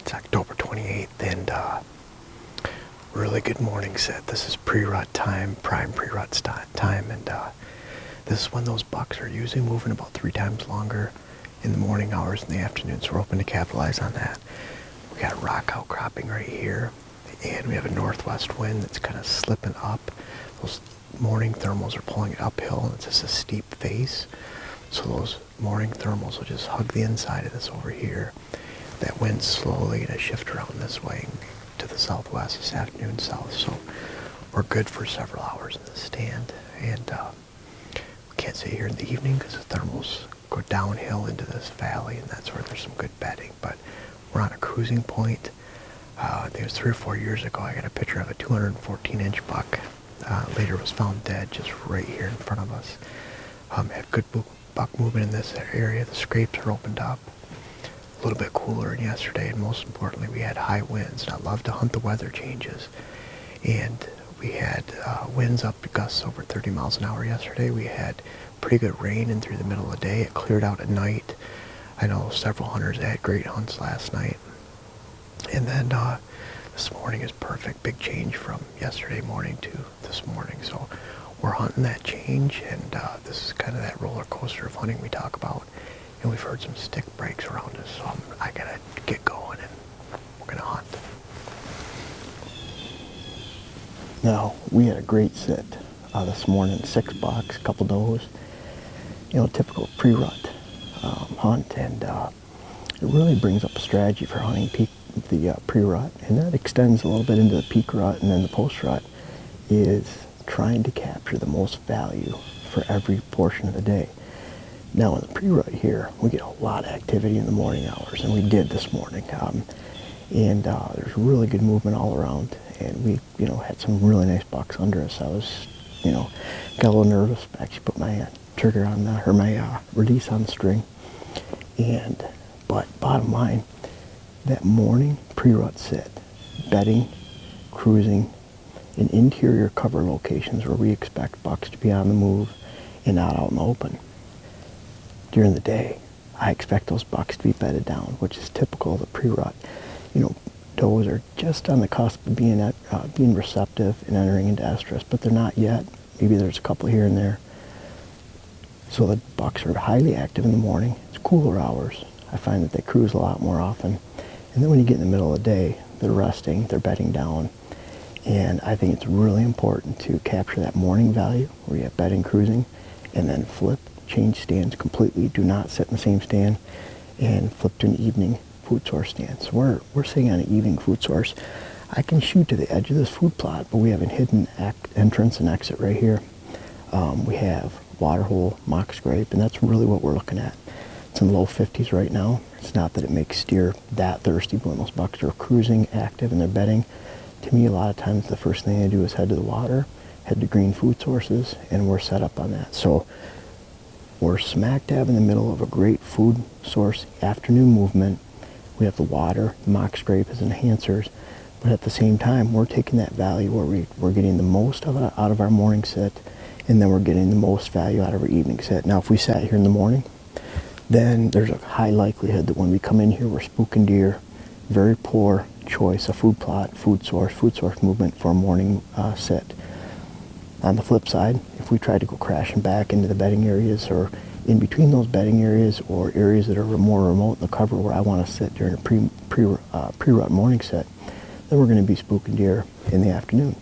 It's October 28th, and really good morning set. This is pre-rut time, prime pre-rut time, and this is when those bucks are usually moving about 3 times longer in the morning hours and the afternoon, so we're hoping to capitalize on that. We got rock outcropping right here, and we have a northwest wind that's kind of slipping up. Those morning thermals are pulling it uphill, and it's just a steep face. So those morning thermals will just hug the inside of this over here. That wind's slowly going to shift around this way to the southwest this afternoon south. So we're good for several hours in the stand. And we can't sit here in the evening because the thermals go downhill into this valley, and that's where there's some good bedding. But we're on a cruising point. I think it was 3 or 4 years ago, I got a picture of a 214-inch buck. Later was found dead just right here in front of us. Had good buck movement in this area. The scrapes are opened up. A little bit cooler than yesterday, and most importantly, we had high winds. And I love to hunt the weather changes. And we had winds up to gusts over 30 miles an hour yesterday. We had pretty good rain in through the middle of the day. It cleared out at night. I know several hunters that had great hunts last night. And then this morning is perfect. Big change from yesterday morning to this morning. So we're hunting that change, and this is kind of that roller coaster of hunting we talk about. And we've heard some stick breaks around us, so I gotta get going, and we're gonna hunt. Now, we had a great sit this morning. 6 bucks, a couple does. You know, typical pre-rut hunt, and it really brings up a strategy for hunting the pre-rut, and that extends a little bit into the peak rut, and then the post-rut is trying to capture the most value for every portion of the day. Now in the pre-rut here, we get a lot of activity in the morning hours, and we did this morning. There's really good movement all around, and we, had some really nice bucks under us. I was, got a little nervous. Actually put my trigger on my release on the string. But bottom line, that morning pre-rut sit, bedding, cruising, in interior cover locations where we expect bucks to be on the move and not out in the open. During the day, I expect those bucks to be bedded down, which is typical of the pre-rut. Does are just on the cusp of being receptive and entering into estrus, but they're not yet. Maybe there's a couple here and there. So the bucks are highly active in the morning. It's cooler hours. I find that they cruise a lot more often. And then when you get in the middle of the day, they're resting, they're bedding down. And I think it's really important to capture that morning value where you have bedding, cruising, and then change stands completely. Do not sit in the same stand, and flip to an evening food source stand. So we're sitting on an evening food source. I can shoot to the edge of this food plot, but we have a hidden entrance and exit right here. We have water hole, mock scrape, and that's really what we're looking at. It's in the low 50s right now. It's not that it makes deer that thirsty, but when those bucks are cruising, active, and they're bedding, to me, a lot of times the first thing they do is head to the water, head to green food sources, and we're set up on that. So we're smack dab in the middle of a great food source afternoon movement. We have the water, the mock scrape as enhancers, but at the same time, we're taking that value where we're getting the most out of our morning sit, and then we're getting the most value out of our evening sit. Now, if we sat here in the morning, then there's a high likelihood that when we come in here, we're spooking deer. Very poor choice of food plot, food source movement for a morning sit. On the flip side, if we try to go crashing back into the bedding areas or in between those bedding areas or areas that are more remote in the cover where I want to sit during a pre-rut morning set, then we're going to be spooking deer in the afternoon.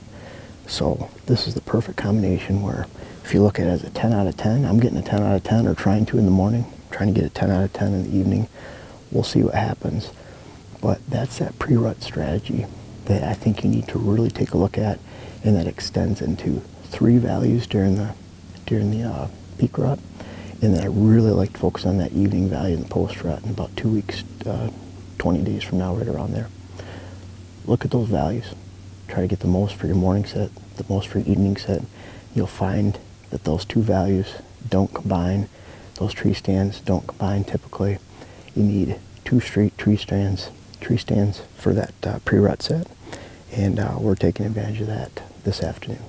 So this is the perfect combination where if you look at it as a 10 out of 10, I'm getting a 10 out of 10 or trying to in the morning, trying to get a 10 out of 10 in the evening. We'll see what happens. But that's that pre-rut strategy that I think you need to really take a look at, and that extends into 3 values during the peak rut, and then I really like to focus on that evening value in the post rut in about 2 weeks, 20 days from now, right around there. Look at those values. Try to get the most for your morning set, the most for your evening set. You'll find that those 2 values don't combine. Those tree stands don't combine typically. You need 2 straight tree stands for that pre-rut set, and we're taking advantage of that this afternoon.